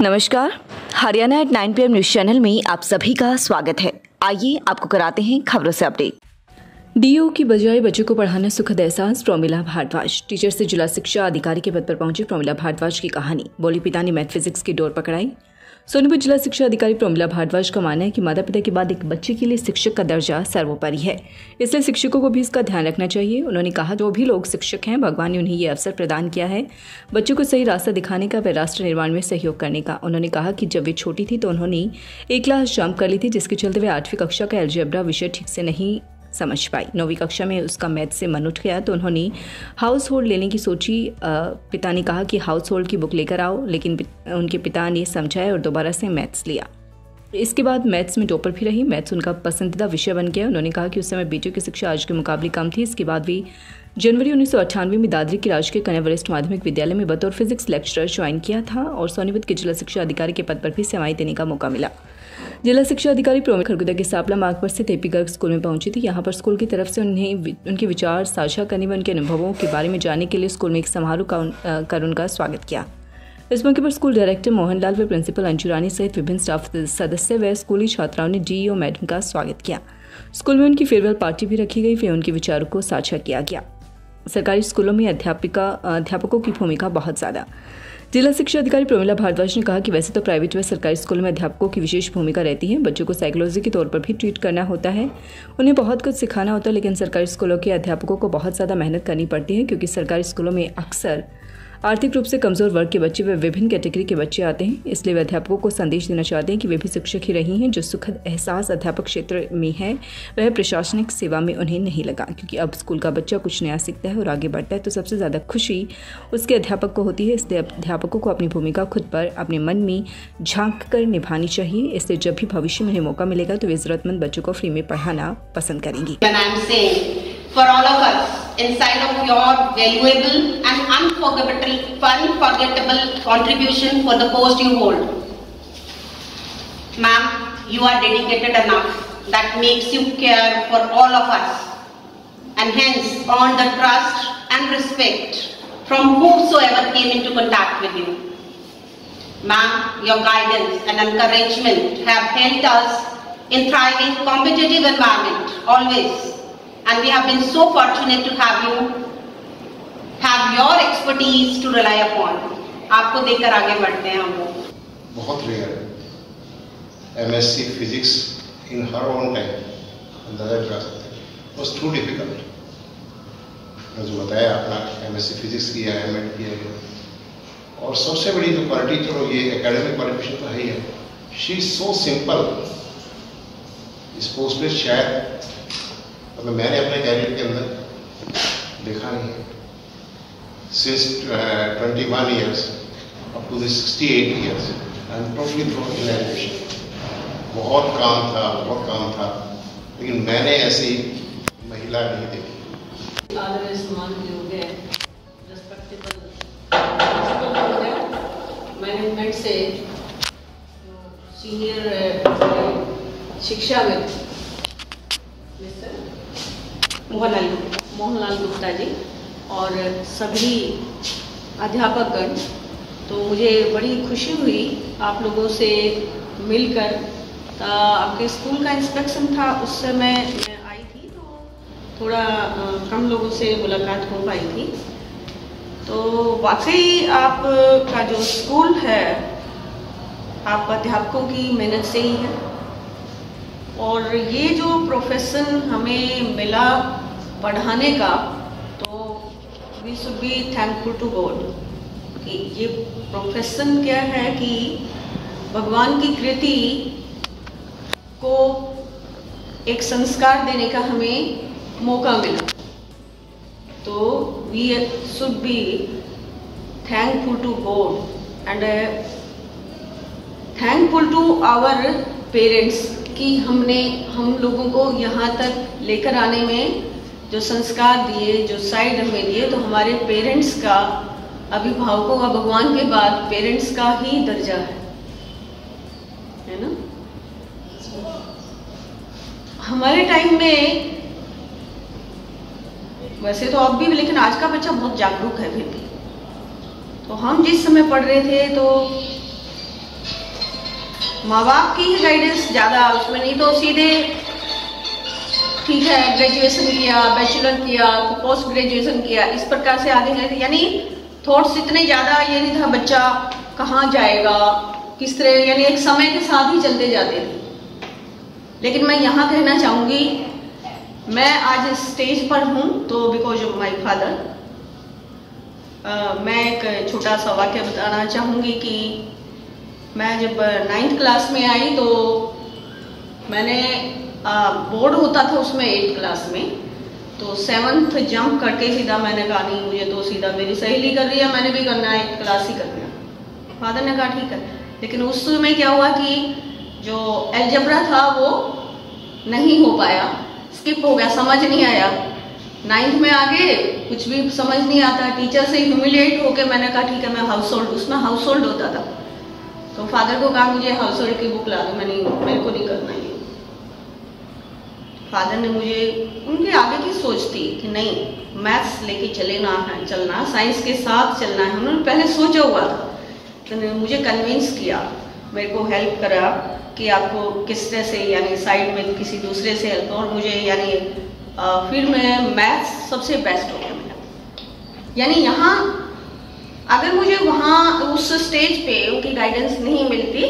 नमस्कार, Haryana eight 9 PM news channel में आप सभी का स्वागत है। आइए आपको कराते हैं खबरों से अपडेट। डीओ की बजाय बच्चों को पढ़ाना सुखद एहसास, प्रोमिला भारद्वाज। टीचर से जिला शिक्षा अधिकारी के पद पर पहुंची प्रोमिला भारद्वाज की कहानी। बोली पिता ने मैथ फिजिक्स की डोर पकड़ाई। सोनीपत जिला शिक्षा अधिकारी प्रोमिला भारद्वाज का मानना है कि माता पिता के बाद एक बच्चे के लिए शिक्षक का दर्जा सर्वोपरि है, इसलिए शिक्षकों को भी इसका ध्यान रखना चाहिए। उन्होंने कहा, जो भी लोग शिक्षक हैं, भगवान ने उन्हें ये अवसर प्रदान किया है बच्चों को सही रास्ता दिखाने का व राष्ट्र निर्माण में सहयोग करने का। उन्होंने कहा कि जब वे छोटी थी तो उन्होंने एक क्लास जंप कर ली थी, जिसके चलते वे 8वीं कक्षा का अलजेब्रा विषय ठीक से नहीं समझ पाई। 9वीं कक्षा में उसका मैथ से मन उठ गया तो उन्होंने हाउस होल्ड लेने की सोची। पिता ने कहा कि हाउस होल्ड की बुक लेकर आओ, लेकिन उनके पिता ने समझाया और दोबारा से मैथ्स लिया। इसके बाद मैथ्स में टॉपर भी रही। मैथ्स उनका पसंदीदा विषय बन गया। उन्होंने कहा कि उस समय बेटियों की शिक्षा आज के मुकाबले कम थी। इसके बाद भी जनवरी 1998 में दादरी के राजकीय कन्या वरिष्ठ माध्यमिक विद्यालय में बतौर फिजिक्स लेक्चरर ज्वाइन किया था और सोनीपत के जिला शिक्षा अधिकारी के पद पर भी सेवाएं देने का मौका मिला। जिला शिक्षा अधिकारी प्रोमिला खरगुदा के सापला मार्ग पर स्थित एपी गर्ग स्कूल में पहुंची थी। यहां पर स्कूल की तरफ से उनके विचार साझा करने व उनके अनुभवों के बारे में जानने के लिए स्कूल में एक समारोह कर उनका स्वागत किया। इस मौके पर स्कूल डायरेक्टर मोहनलाल व प्रिंसिपल अंजू रानी सहित विभिन्न स्टाफ सदस्य व स्कूली छात्राओं ने डीईओ मैडम का स्वागत किया। स्कूल में उनकी फेयरवेल पार्टी भी रखी गई, फिर उनके विचारों को साझा किया गया। सरकारी स्कूलों में अध्यापकों की भूमिका बहुत ज़्यादा। जिला शिक्षा अधिकारी प्रोमिला भारद्वाज ने कहा कि वैसे तो प्राइवेट व सरकारी स्कूलों में अध्यापकों की विशेष भूमिका रहती है। बच्चों को साइकोलॉजी के तौर पर भी ट्रीट करना होता है, उन्हें बहुत कुछ सिखाना होता है, लेकिन सरकारी स्कूलों के अध्यापकों को बहुत ज़्यादा मेहनत करनी पड़ती है, क्योंकि सरकारी स्कूलों में अक्सर आर्थिक रूप से कमजोर वर्ग के बच्चे व विभिन्न कैटेगरी के बच्चे आते हैं। इसलिए वे अध्यापकों को संदेश देना चाहते हैं कि वे भी शिक्षक ही रही हैं। जो सुखद एहसास अध्यापक क्षेत्र में है वह प्रशासनिक सेवा में उन्हें नहीं लगा, क्योंकि अब स्कूल का बच्चा कुछ नया सीखता है और आगे बढ़ता है तो सबसे ज़्यादा खुशी उसके अध्यापक को होती है। इसलिए अध्यापकों को अपनी भूमिका खुद पर अपने मन में झांक कर निभानी चाहिए। इसलिए जब भी भविष्य में उन्हें मौका मिलेगा तो वे ज़रूरतमंद बच्चों को फ्री में पढ़ाना पसंद करेंगी। For all of us, inside of your valuable and unforgettable contribution for the post you hold. Ma'am, you are dedicated enough. That makes you care for all of us and hence earn the trust and respect from whomsoever came into contact with you. Ma'am, your guidance and encouragement have helped us in thriving competitive environment always. And we have been so fortunate to have your expertise to rely upon. आपको देखकर आगे बढ़ते हैं हम लोग। बहुत rare है MSc physics in her own time अंदाजा लगा सकते हैं। was too difficult। मैंने जो बताया अपना MSc फिजिक्स किया है, एमएड किया है, और सबसे बड़ी जो क्वालिटी, चलो ये एकेडमिक क्वालिफिकेशन तो है ही है, शी इज सो सिंपल। इस पोस्ट पे शायद मैंने अपने कैरियर के अंदर देखा नहीं है। Since 21 years up to the 68 years I am totally thrown in education। बहुत काम था, लेकिन मैंने ऐसी महिला नहीं देखी। मैनेजमेंट से सीनियर शिक्षा में मोहनलाल गुप्ता जी और सभी अध्यापकगण, तो मुझे बड़ी खुशी हुई आप लोगों से मिलकर। आपके स्कूल का इंस्पेक्शन था, उस समय मैं आई थी तो थोड़ा कम लोगों से मुलाकात हो पाई थी। तो वाकई आपका जो स्कूल है आप अध्यापकों की मेहनत से ही है, और ये जो प्रोफेशन हमें मिला पढ़ाने का, तो we should be thankful to God कि ये प्रोफेशन क्या है कि भगवान की कृति को एक संस्कार देने का हमें मौका मिला। तो we should be thankful to God and thankful to our parents कि हम लोगों को यहाँ तक लेकर आने में जो संस्कार दिए, जो साइड हमें दिए, तो हमारे पेरेंट्स का, अभिभावकों का भगवान के बाद पेरेंट्स का ही दर्जा है ना। हमारे टाइम में वैसे तो अब भी, लेकिन आज का बच्चा बहुत जागरूक है फिर भी। तो हम जिस समय पढ़ रहे थे तो माँ बाप की गाइडेंस ज़्यादा उसमें, नहीं तो सीधे ठीक है ग्रेजुएशन किया, बैचलर किया, तो पोस्ट ग्रेजुएशन किया, इस प्रकार से आगे जाते, यानी थॉट्स इतने ज़्यादा ये नहीं था बच्चा कहाँ जाएगा किस तरह, यानी एक समय के साथ ही चलते जाते थे। लेकिन मैं यहाँ कहना चाहूँगी, मैं आज स्टेज पर हूँ तो बिकॉज ऑफ माई फादर। मैं एक छोटा सा वाक्य बताना चाहूँगी कि मैं जब 9th क्लास में आई तो मैंने बोर्ड होता था उसमें 8th क्लास में, तो 7th जंप करके सीधा मैंने कहा नहीं मुझे तो सीधा मेरी सहेली कर रही है, मैंने भी करना है 8th क्लास ही करना है। फादर ने कहा ठीक है, लेकिन उस समय क्या हुआ कि जो अलजेब्रा था वो नहीं हो पाया, स्किप हो गया, समझ नहीं आया। 9th में आगे कुछ भी समझ नहीं आता, टीचर से ह्यूमिलिएट होके मैंने कहा ठीक है मैं हाउस होल्ड, उसमें हाउस होल्ड होता था, तो फादर को कहा मुझे हाउस होल्ड की बुक ला दो, मेरे को नहीं करना ये। फादर ने मुझे, उनके आगे की सोच थी कि नहीं मैथ्स लेके चलना, साइंस के साथ चलना है, उन्होंने पहले सोचा हुआ था, तो मुझे कन्विंस किया, मेरे को हेल्प करा कि आपको किस तरह से यानी साइड में किसी दूसरे से हेल्प, और मुझे यानी फिर मैं मैथ्स सबसे बेस्ट हो गया मेरा। यानी यहाँ अगर मुझे वहाँ उस स्टेज पे उनकी गाइडेंस नहीं मिलती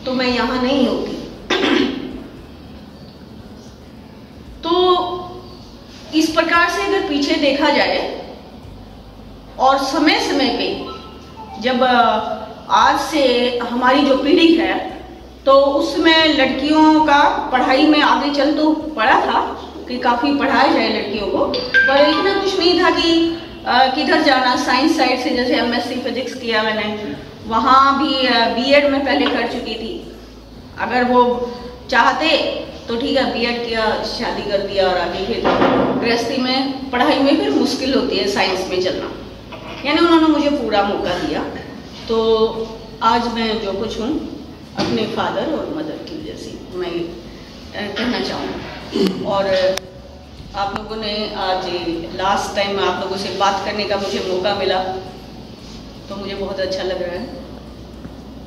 तो मैं यहाँ नहीं होती। तो इस प्रकार से अगर पीछे देखा जाए और समय समय पे जब आज से हमारी जो पीढ़ी है तो उसमें लड़कियों का पढ़ाई में आगे चल तो पड़ा था कि काफ़ी पढ़ाया जाए लड़कियों को, पर इतना कुछ नहीं था कि किधर जाना। साइंस साइड से जैसे MSc फिजिक्स किया मैंने, वहाँ भी B.Ed में पहले कर चुकी थी, अगर वो चाहते तो ठीक है B.Ed किया, शादी कर दिया और आगे फिर गृहस्थी में पढ़ाई में फिर मुश्किल होती है साइंस में चलना, यानी उन्होंने मुझे पूरा मौका दिया। तो आज मैं जो कुछ हूँ अपने फादर और मदर की वजह से मैं कहना चाहूँगी। और आप लोगों ने आज लास्ट टाइम आप लोगों से बात करने का मुझे मौका मिला तो मुझे बहुत अच्छा लग रहा है।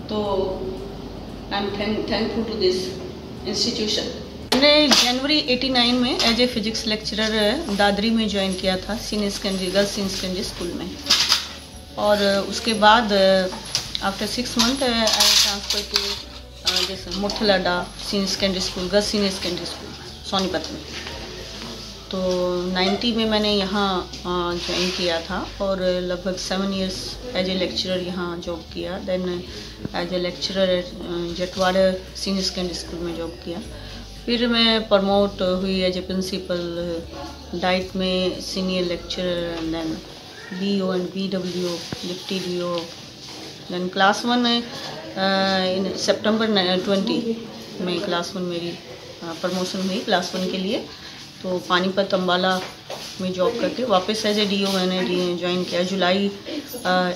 तो I am thankful to this institution. मैंने जनवरी 89 में as a physics lecturer Dadri में ज्वाइन किया था, senior secondary girls senior secondary school में, और उसके बाद after 6 month I transfer to जैसे मुर्थलाडा senior secondary school, girls senior secondary school Sonipat में। तो 90 में मैंने यहाँ ज्वाइन किया था और लगभग 7 इयर्स एज ए लेक्चरर यहाँ जॉब किया। Then as a lecturer Jatwara senior secondary school में जॉब किया। फिर मैं प्रमोट हुई एज ए प्रिंसिपल डाइट में senior lecturer, then BO and BW deputy DO। Then class 1 in सितंबर 20 में क्लास 1 मेरी प्रमोशन हुई क्लास 1 के लिए। तो पानीपत अम्बाला में जॉब करके वापस एज ए DO मैंने ज्वाइन किया जुलाई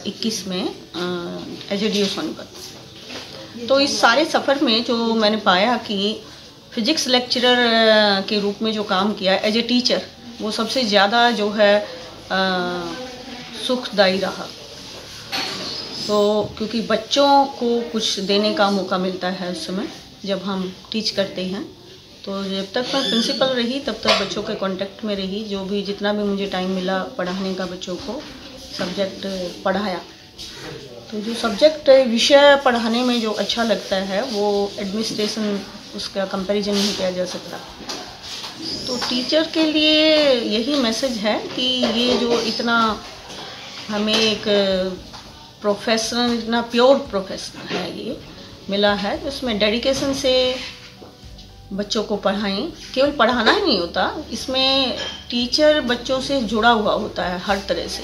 21 में एज ए DO सोनीपत। तो इस सारे सफ़र में जो मैंने पाया कि फिजिक्स लेक्चरर के रूप में जो काम किया एज ए टीचर, वो सबसे ज़्यादा जो है सुखदायी रहा। तो क्योंकि बच्चों को कुछ देने का मौका मिलता है उस समय जब हम टीच करते हैं। तो जब तक मैं प्रिंसिपल रही तब तक बच्चों के कांटेक्ट में रही, जो भी जितना भी मुझे टाइम मिला पढ़ाने का बच्चों को सब्जेक्ट पढ़ाया। तो जो सब्जेक्ट विषय पढ़ाने में जो अच्छा लगता है वो एडमिनिस्ट्रेशन उसका कंपैरिजन नहीं किया जा सकता। तो टीचर के लिए यही मैसेज है कि ये जो इतना हमें एक प्रोफेशनल, इतना प्योर प्रोफेशनल है ये मिला है, जिसमें डेडिकेशन से बच्चों को पढ़ाएं। केवल पढ़ाना ही नहीं होता, इसमें टीचर बच्चों से जुड़ा हुआ होता है हर तरह से।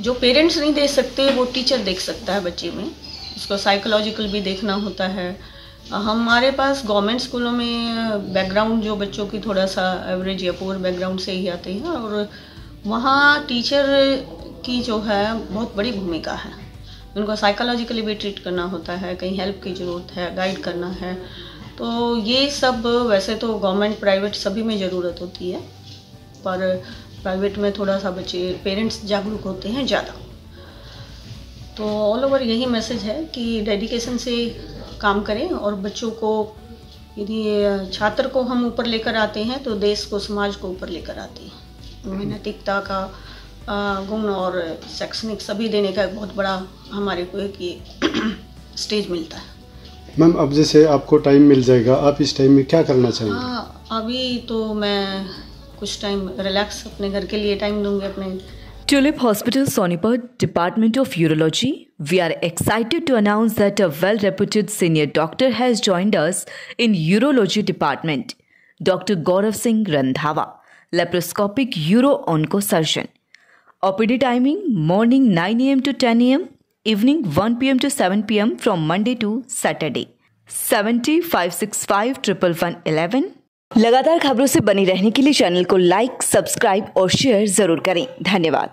जो पेरेंट्स नहीं दे सकते वो टीचर देख सकता है बच्चे में, उसको साइकोलॉजिकल भी देखना होता है। हमारे पास गवर्नमेंट स्कूलों में बैकग्राउंड जो बच्चों की थोड़ा सा एवरेज या पुअर बैकग्राउंड से ही आते हैं, और वहाँ टीचर की जो है बहुत बड़ी भूमिका है। उनको साइकोलॉजिकली भी ट्रीट करना होता है, कहीं हेल्प की ज़रूरत है, गाइड करना है। तो ये सब वैसे तो गवर्नमेंट प्राइवेट सभी में ज़रूरत होती है, पर प्राइवेट में थोड़ा सा बच्चे पेरेंट्स जागरूक होते हैं ज़्यादा। तो ऑल ओवर यही मैसेज है कि डेडिकेशन से काम करें और बच्चों को, यदि छात्र को हम ऊपर लेकर आते हैं तो देश को, समाज को ऊपर लेकर आते हैं। नैतिकता का गुण और शैक्षणिक सभी देने का एक बहुत बड़ा हमारे को एक स्टेज मिलता है। मैम, अब जैसे आपको टाइम मिल जाएगा, आप इस टाइम में क्या करना चाहेंगे? अभी तो मैं कुछ टाइम रिलैक्स अपने घर के लिए टाइम दूंगी अपने। Tulip Hospital, Sonipat, Department of Urology. We are excited to announce that a well-reputed senior doctor has joined us in Urology Department. Dr. Gaurav Singh Randhawa, laparoscopic uro-onco surgeon. OPD timing morning 9 a.m. to 10 a.m, evening 1 p.m. to 7 p.m. from Monday to Saturday. 70-565-11111। लगातार खबरों से बनी रहने के लिए channel को like, subscribe और share जरूर करें। धन्यवाद।